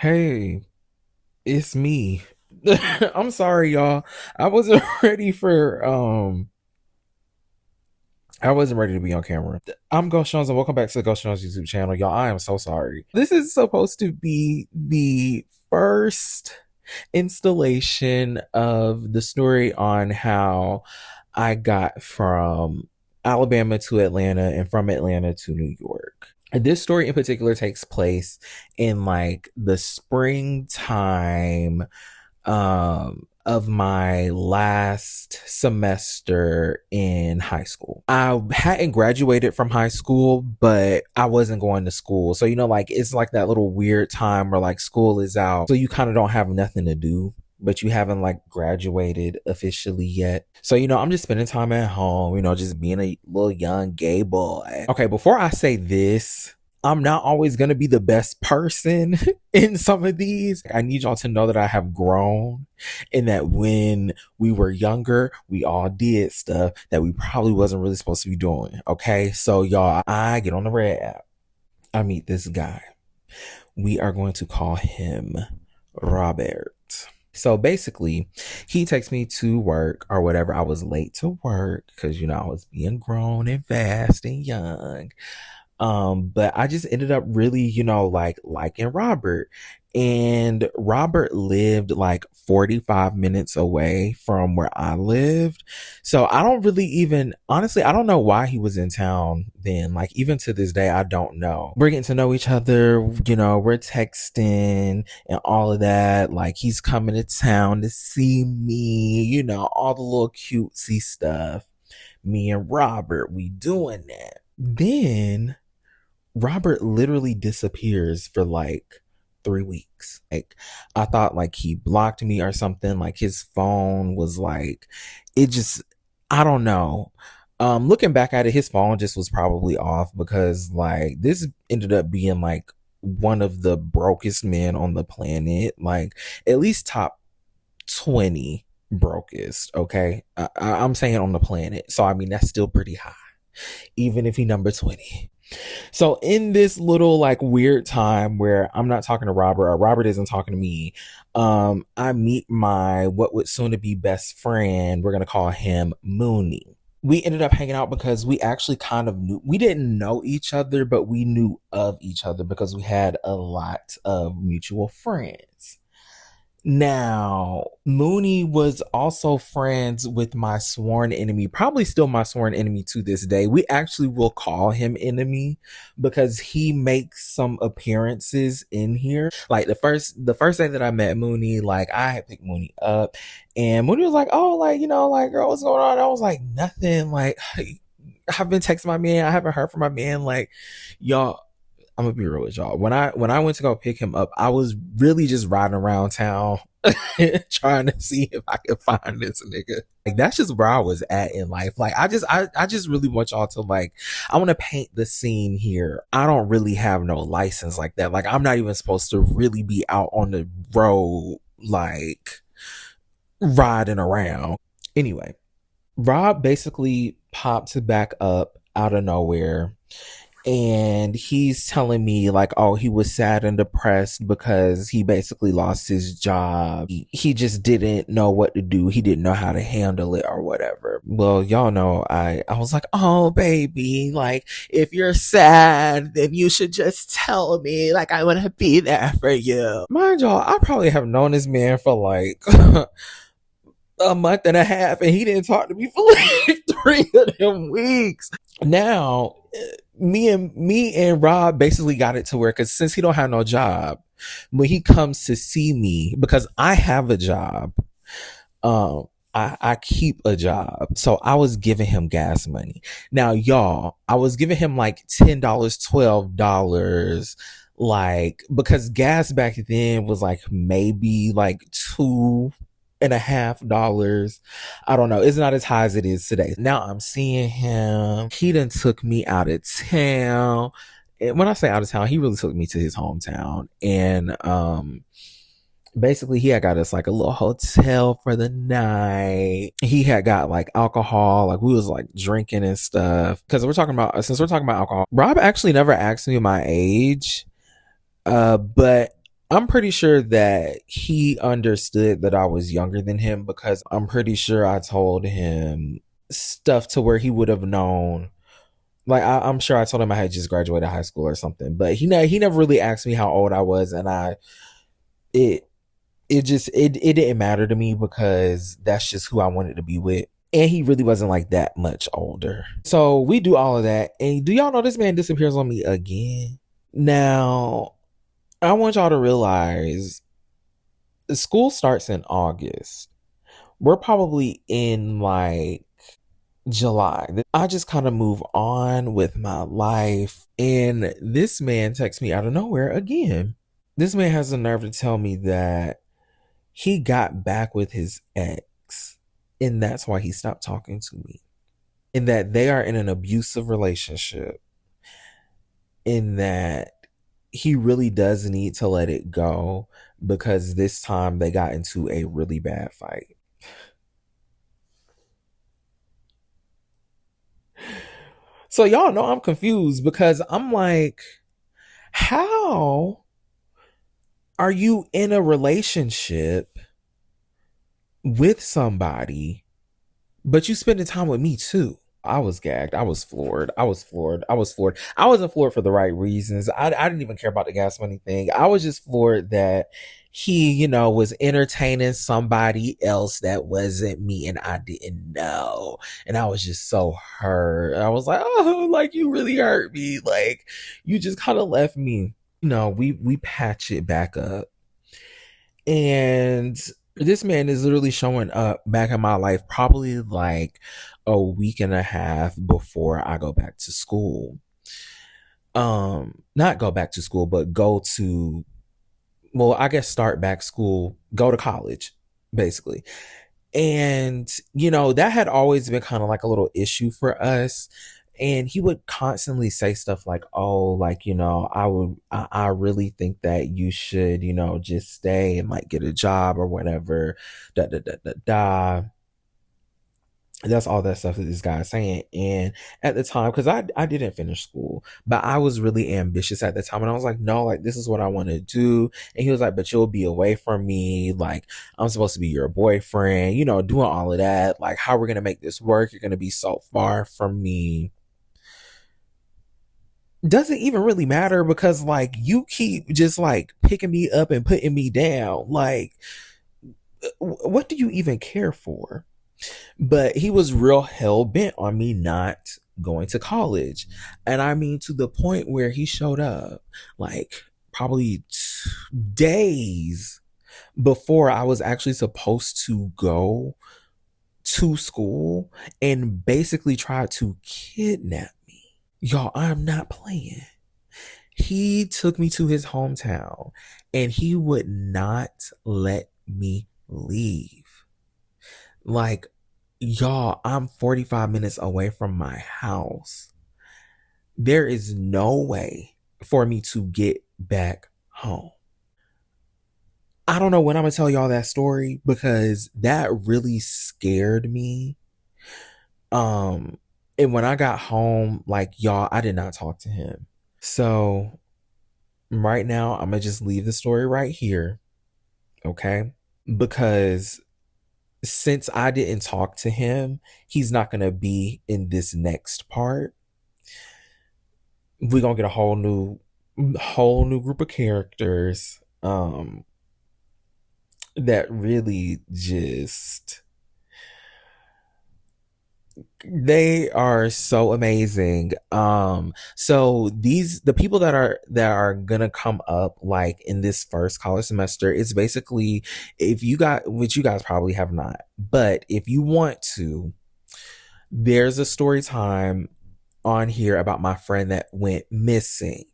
Hey, it's me. I'm sorry, y'all. I wasn't ready for I wasn't ready to be on camera. I'm Ghost Jones and welcome back to the Ghost Jones YouTube channel. Y'all, I am so sorry. This is supposed to be the first installation of the story on how I got from Alabama to Atlanta and from Atlanta to New York. This story in particular takes place in like the springtime of my last semester in high school. I hadn't graduated from high school, but I wasn't going to school. So, like it's like that little weird time where like school is out. So you kind of don't have nothing to do, but you haven't like graduated officially yet. So, I'm just spending time at home, just being a little young gay boy. Okay, before I say this, I'm not always going to be the best person in some of these. I need y'all to know that I have grown and that when we were younger, we all did stuff that we probably wasn't really supposed to be doing. Okay. So y'all, I get on the Red app. I meet this guy. We are going to call him Robert. So basically, he takes me to work or whatever. I was late to work because, I was being grown and fast and young. But I just ended up really, like liking Robert. And Robert lived like 45 minutes away from where I lived. So I don't really even, honestly, I don't know why he was in town then. Like, even to this day, I don't know. We're getting to know each other, we're texting and all of that. Like, he's coming to town to see me, all the little cutesy stuff. Me and Robert, we doing that. Then Robert literally disappears for like 3 weeks. Like, I thought like he blocked me or something. Like, his phone was like, it just, I don't know. Looking back at it, his phone just was probably off because like this ended up being like one of the brokest men on the planet. Like, at least top 20 brokest. Okay. I'm saying on the planet. So, I mean, that's still pretty high, even if he number 20. So in this little like weird time where I'm not talking to Robert or Robert isn't talking to me, I meet my what would soon to be best friend. We're gonna call him Mooney. We ended up hanging out because we actually kind of knew, we didn't know each other, but we knew of each other because we had a lot of mutual friends. Now, Mooney was also friends with my sworn enemy, probably still my sworn enemy to this day. We actually will call him enemy because he makes some appearances in here. Like the first day that I met Mooney, like I had picked Mooney up and Mooney was like, "Oh, like, like, girl, what's going on?" I was like, "Nothing." Like, I've been texting my man. I haven't heard from my man. Like, y'all, I'm gonna be real with y'all. When I went to go pick him up, I was really just riding around town trying to see if I could find this nigga. Like, that's just where I was at in life. Like, I just really want y'all to like, I want to paint the scene here. I don't really have no license like that. Like, I'm not even supposed to really be out on the road like riding around. Anyway, Rob basically popped back up out of nowhere and he's telling me like, oh, he was sad and depressed because he basically lost his job. He just didn't know what to do. He didn't know how to handle it or whatever. Well, y'all know, I was like, oh baby, like, if you're sad then you should just tell me, like, I want to be there for you. Mind y'all, I probably have known this man for like a month and a half and he didn't talk to me for like 3 of them weeks. Now, me and Rob basically got it to where, because since he don't have no job, when he comes to see me, because I have a job, I keep a job, so I was giving him gas money. Now, y'all, I was giving him like $10, $12, like, because gas back then was like maybe like $2.50. I don't know. It's not as high as it is today. Now I'm seeing him. He done took me out of town. And when I say out of town, he really took me to his hometown. And basically he had got us like a little hotel for the night. He had got like alcohol, like we was like drinking and stuff. Because since we're talking about alcohol, Rob actually never asked me my age. But I'm pretty sure that he understood that I was younger than him because I'm pretty sure I told him stuff to where he would have known. Like I'm sure I told him I had just graduated high school or something, but he never really asked me how old I was, and it it didn't matter to me because that's just who I wanted to be with. And he really wasn't like that much older. So we do all of that. And do y'all know this man disappears on me again? Now, I want y'all to realize school starts in August. We're probably in like July. I just kind of move on with my life. And this man texts me out of nowhere again. This man has the nerve to tell me that he got back with his ex, and that's why he stopped talking to me. And that they are in an abusive relationship. In that he really does need to let it go because this time they got into a really bad fight. So y'all know I'm confused because I'm like, how are you in a relationship with somebody, but you spending time with me too? I was gagged. I was floored. I was floored. I was floored. I wasn't floored for the right reasons. I didn't even care about the gas money thing. I was just floored that he, was entertaining somebody else that wasn't me and I didn't know. And I was just so hurt. I was like, oh, like you really hurt me. Like you just kind of left me. We patch it back up. And this man is literally showing up back in my life probably like a week and a half before I go back to school. Not go back to school, but go to, well, I guess start back school, go to college, basically. And, that had always been kind of like a little issue for us. And he would constantly say stuff like, oh, like, I really think that you should, just stay and like get a job or whatever. Da da da da da. That's all that stuff that this guy is saying. And at the time, because I didn't finish school, but I was really ambitious at the time. And I was like, no, like, this is what I want to do. And he was like, but you'll be away from me. Like, I'm supposed to be your boyfriend, doing all of that. Like, how we're going to make this work? You're going to be so far from me. Doesn't even really matter because, like, you keep just like picking me up and putting me down. Like, what do you even care for? But he was real hell bent on me not going to college. And I mean, to the point where he showed up like probably days before I was actually supposed to go to school and basically tried to kidnap me. Y'all, I'm not playing. He took me to his hometown and he would not let me leave. Like, y'all, I'm 45 minutes away from my house. There is no way for me to get back home. I don't know when I'm going to tell y'all that story because that really scared me. And when I got home, like, y'all, I did not talk to him. So right now, I'm going to just leave the story right here. Okay? Because since I didn't talk to him, he's not going to be in this next part. We're going to get a whole new group of characters that really just, they are so amazing. So the people that are gonna come up like in this first college semester, it's basically, if you got, which you guys probably have not, but if you want to, there's a story time on here about my friend that went missing.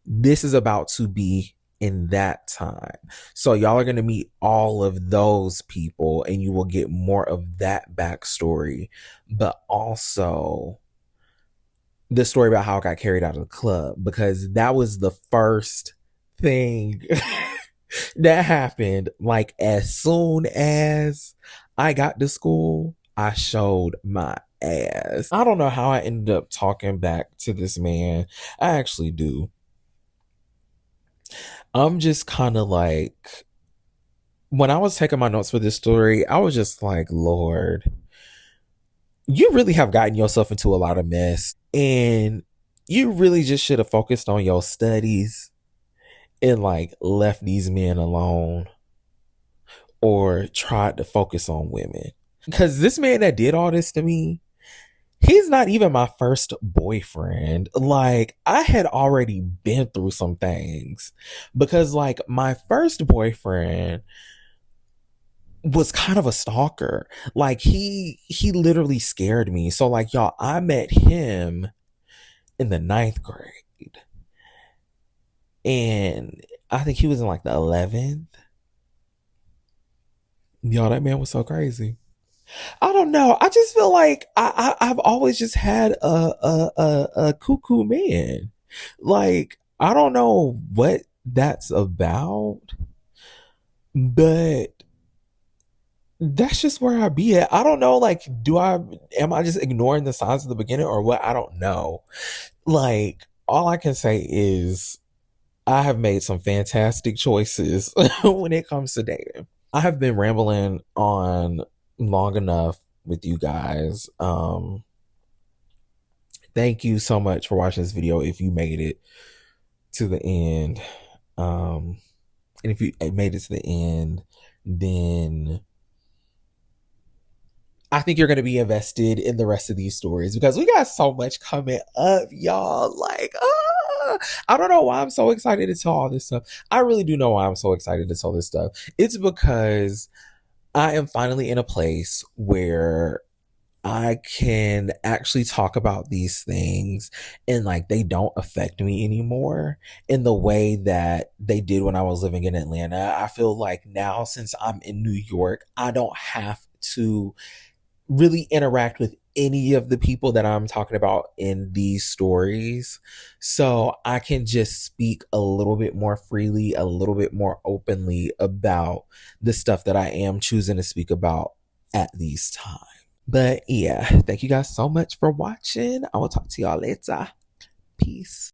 This is about to be in that time. So y'all are going to meet all of those people and you will get more of that backstory, but also the story about how I got carried out of the club, because that was the first thing that happened. Like, as soon as I got to school, I showed my ass. I don't know how I ended up talking back to this man. I actually do. I'm just kind of like, when I was taking my notes for this story, I was just like, Lord, you really have gotten yourself into a lot of mess. And you really just should have focused on your studies and like left these men alone or tried to focus on women. Because this man that did all this to me, he's not even my first boyfriend. Like, I had already been through some things because, like, my first boyfriend was kind of a stalker. Like, he literally scared me. So, like, y'all, I met him in the ninth grade, and I think he was in like the 11th. Y'all, that man was so crazy. I don't know. I just feel like I've always just had a cuckoo man. Like, I don't know what that's about, but that's just where I be at. I don't know. Like, am I just ignoring the signs at the beginning or what? I don't know. Like, all I can say is I have made some fantastic choices when it comes to dating. I have been rambling on long enough with you guys. Thank you so much for watching this video if you made it to the end. And if you made it to the end, then I think you're going to be invested in the rest of these stories because we got so much coming up, y'all. Like, I don't know why I'm so excited to tell all this stuff. I really do know why I'm so excited to tell this stuff. It's because I am finally in a place where I can actually talk about these things and like they don't affect me anymore in the way that they did when I was living in Atlanta. I feel like now, since I'm in New York, I don't have to really interact with any of the people that I'm talking about in these stories. So I can just speak a little bit more freely, a little bit more openly about the stuff that I am choosing to speak about at these times. But yeah, thank you guys so much for watching. I will talk to y'all later. Peace.